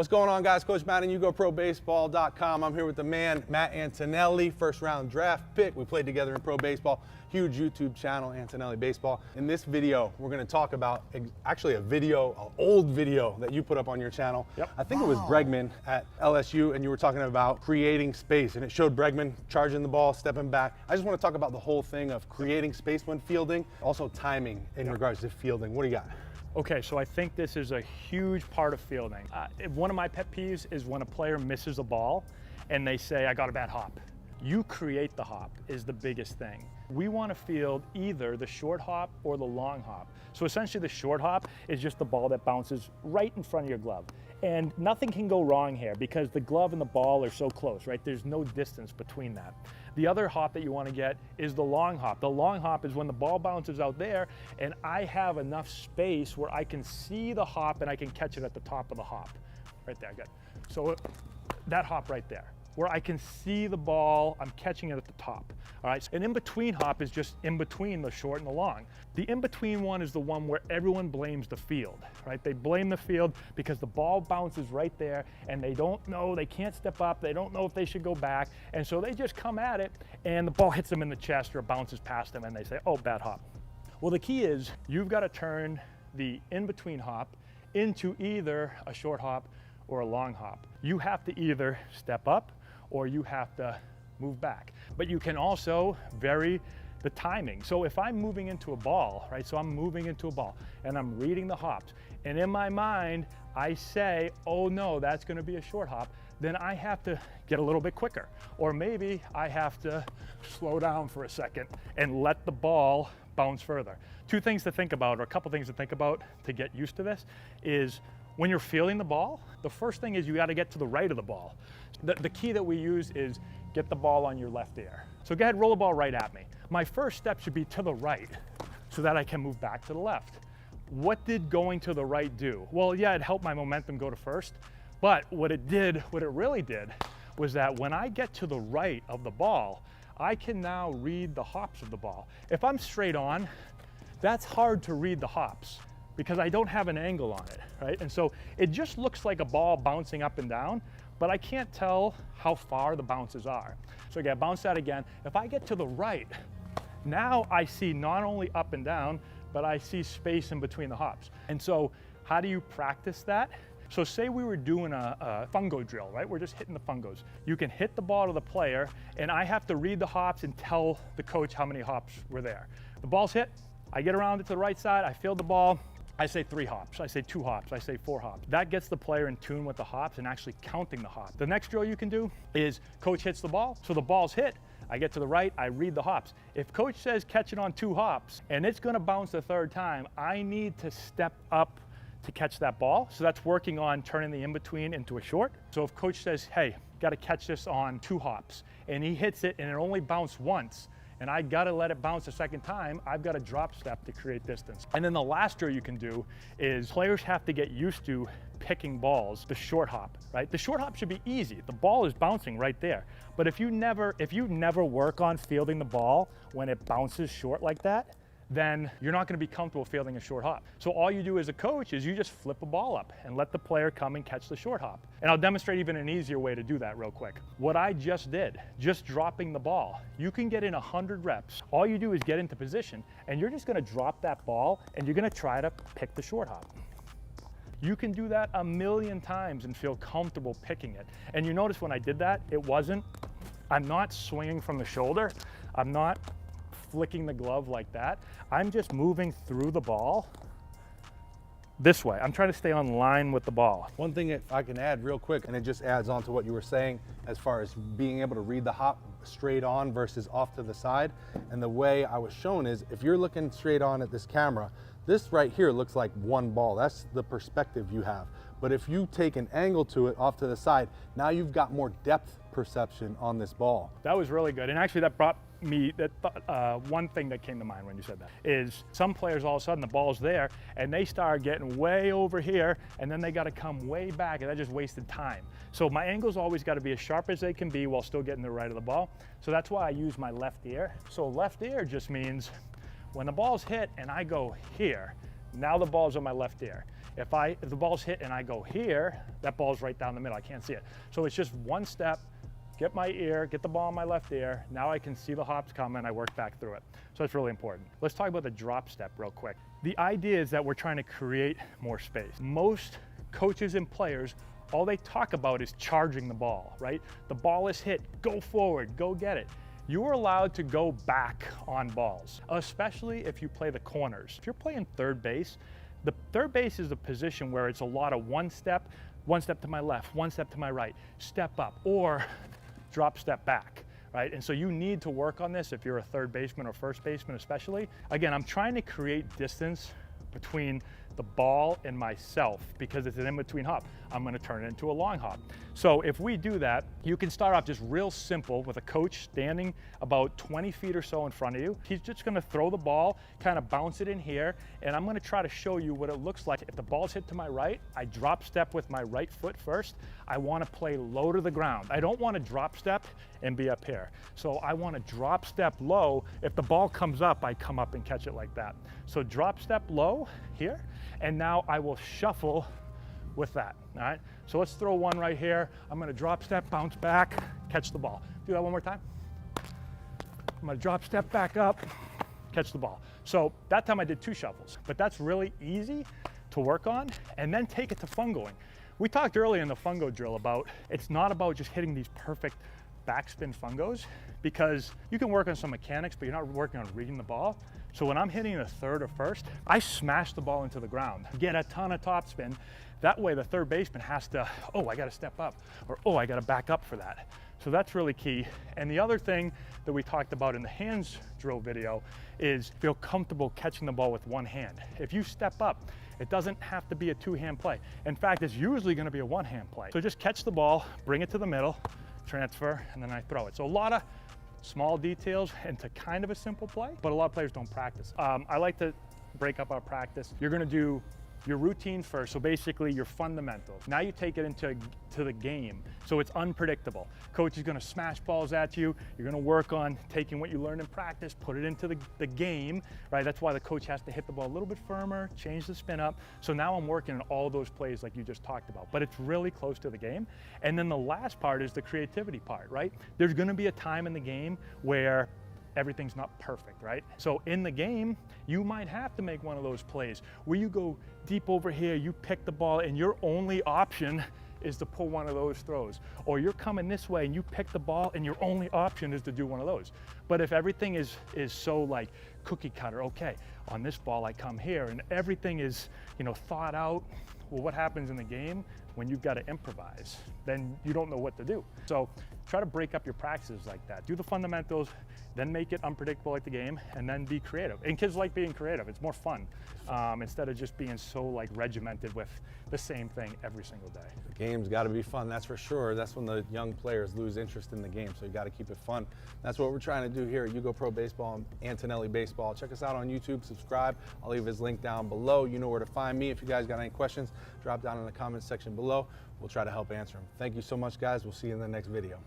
What's going on, guys? Coach Matt and YugoProBaseball.com. I'm here with the man, Matt Ántonelli, first-round draft pick. We played together in pro baseball. Huge YouTube channel, Ántonelli Baseball. In this video, we're going to talk about actually an old video that you put up on your channel. Yep. I think it was Bregman at LSU, and you were talking about creating space, and it showed Bregman charging the ball, stepping back. I just want to talk about the whole thing of creating space when fielding, also timing in regards to fielding. What do you got? Okay, so I think this is a huge part of fielding. One of my pet peeves is when a player misses a ball and they say, I got a bad hop. You create the hop is the biggest thing. We want to field either the short hop or the long hop. So essentially the short hop is just the ball that bounces right in front of your glove. And nothing can go wrong here because the glove and the ball are so close, right? There's no distance between that. The other hop that you want to get is the long hop. The long hop is when the ball bounces out there and I have enough space where I can see the hop and I can catch it at the top of the hop. Right there, good. So that hop right there, where I can see the ball, I'm catching it at the top. All right, an in-between hop is just in between the short and the long. The in-between one is the one where everyone blames the field, right? They blame the field because the ball bounces right there and they don't know, they can't step up, they don't know if they should go back, and so they just come at it and the ball hits them in the chest or it bounces past them and they say, oh, bad hop. Well, the key is you've got to turn the in-between hop into either a short hop or a long hop. You have to either step up or you have to move back. But you can also vary the timing. So if I'm moving into a ball, right? So I'm moving into a ball and I'm reading the hops. And in my mind, I say, oh no, that's gonna be a short hop. Then I have to get a little bit quicker. Or maybe I have to slow down for a second and let the ball bounce further. Two things to think about, or a couple things to think about to get used to this is when you're fielding the ball, the first thing is you got to get to the right of the ball. The key that we use is get the ball on your left ear. So go ahead, roll the ball right at me. My first step should be to the right so that I can move back to the left. What did going to the right do? Well, yeah, it helped my momentum go to first, but what it really did was that when I get to the right of the ball, I can now read the hops of the ball. If I'm straight on, that's hard to read the hops because I don't have an angle on it, right? And so it just looks like a ball bouncing up and down, but I can't tell how far the bounces are. So again, bounce that again. If I get to the right, now I see not only up and down, but I see space in between the hops. And so how do you practice that? So say we were doing a fungo drill, right? We're just hitting the fungos. You can hit the ball to the player, and I have to read the hops and tell the coach how many hops were there. The ball's hit, I get around it to the right side, I field the ball, I say 3 hops, I say 2 hops, I say 4 hops. That gets the player in tune with the hops and actually counting the hops. The next drill you can do is coach hits the ball, so the ball's hit, I get to the right, I read the hops. If coach says catch it on 2 hops and it's gonna bounce the third time, I need to step up to catch that ball. So that's working on turning the in-between into a short. So if coach says, hey, gotta catch this on 2 hops, and he hits it and it only bounced once, and I gotta let it bounce a second time, I've got a drop step to create distance. And then the last drill you can do is players have to get used to picking balls, the short hop, right? The short hop should be easy. The ball is bouncing right there. But if you never work on fielding the ball when it bounces short like that, then you're not gonna be comfortable fielding a short hop. So all you do as a coach is you just flip a ball up and let the player come and catch the short hop. And I'll demonstrate even an easier way to do that real quick. What I just did, just dropping the ball, you can get in 100 reps. All you do is get into position and you're just gonna drop that ball and you're gonna try to pick the short hop. You can do that 1,000,000 times and feel comfortable picking it. And you notice when I did that, I'm not swinging from the shoulder, I'm not flicking the glove like that. I'm just moving through the ball this way. I'm trying to stay on line with the ball. One thing if I can add real quick, and it just adds on to what you were saying as far as being able to read the hop straight on versus off to the side. And the way I was shown is if you're looking straight on at this camera, this right here looks like one ball. That's the perspective you have. But if you take an angle to it off to the side, now you've got more depth perception on this ball. That was really good. And actually that brought me, one thing that came to mind when you said that is some players all of a sudden the ball's there and they start getting way over here and then they got to come way back and that just wasted time. So my angle's always got to be as sharp as they can be while still getting the right of the ball. So that's why I use my left ear. So left ear just means when the ball's hit and I go here, now the ball's on my left ear. If the ball's hit and I go here, that ball's right down the middle. I can't see it. So it's just one step, get my ear, get the ball in my left ear. Now I can see the hops come and I work back through it. So it's really important. Let's talk about the drop step real quick. The idea is that we're trying to create more space. Most coaches and players, all they talk about is charging the ball, right? The ball is hit, go forward, go get it. You are allowed to go back on balls, especially if you play the corners. If you're playing third base, the third base is a position where it's a lot of one step to my left, one step to my right, step up, or drop step back, right? And so you need to work on this if you're a third baseman or first baseman especially. Again, I'm trying to create distance between the ball and myself because it's an in-between hop. I'm gonna turn it into a long hop. So if we do that, you can start off just real simple with a coach standing about 20 feet or so in front of you. He's just gonna throw the ball, kind of bounce it in here, and I'm gonna try to show you what it looks like. If the ball's hit to my right, I drop step with my right foot first. I wanna play low to the ground. I don't wanna drop step and be up here. So I wanna drop step low. If the ball comes up, I come up and catch it like that. So drop step low here, and now I will shuffle with that, all right? So let's throw one right here. I'm gonna drop step, bounce back, catch the ball. Do that one more time. I'm gonna drop step back up, catch the ball. So that time I did 2 shuffles, but that's really easy to work on and then take it to fungoing. We talked earlier in the fungo drill about, it's not about just hitting these perfect backspin fungos because you can work on some mechanics, but you're not working on reading the ball. So when I'm hitting the third or first, I smash the ball into the ground, get a ton of topspin. That way the third baseman has to, oh, I gotta step up, or oh, I gotta back up for that. So that's really key. And the other thing that we talked about in the hands drill video is feel comfortable catching the ball with one hand. If you step up, it doesn't have to be a 2-hand play. In fact, it's usually gonna be a 1-hand play. So just catch the ball, bring it to the middle, transfer, and then I throw it. So a lot of small details into kind of a simple play, but a lot of players don't practice. I like to break up our practice. You're gonna do your routine first, so basically your fundamentals. Now you take it into the game, so it's unpredictable. Coach is gonna smash balls at you. You're gonna work on taking what you learned in practice, put it into the game, right? That's why the coach has to hit the ball a little bit firmer, change the spin up. So now I'm working on all those plays like you just talked about, but it's really close to the game. And then the last part is the creativity part, right? There's gonna be a time in the game where everything's not perfect, right? So in the game, you might have to make one of those plays where you go deep over here, you pick the ball, and your only option is to pull one of those throws. Or you're coming this way and you pick the ball and your only option is to do one of those. But if everything is so like cookie cutter, okay, on this ball I come here and everything is, you know, thought out, well, what happens in the game when you've got to improvise? Then you don't know what to do. So try to break up your practices like that. Do the fundamentals, then make it unpredictable like the game, and then be creative. And kids like being creative. It's more fun instead of just being so like regimented with the same thing every single day. The game's got to be fun, that's for sure. That's when the young players lose interest in the game, so you got to keep it fun. That's what we're trying to do here at Yugo Baseball and Ántonéli Baseball. Check us out on YouTube, subscribe. I'll leave his link down below. You know where to find me. If you guys got any questions, drop down in the comments section below. We'll try to help answer them. Thank you so much, guys. We'll see you in the next video.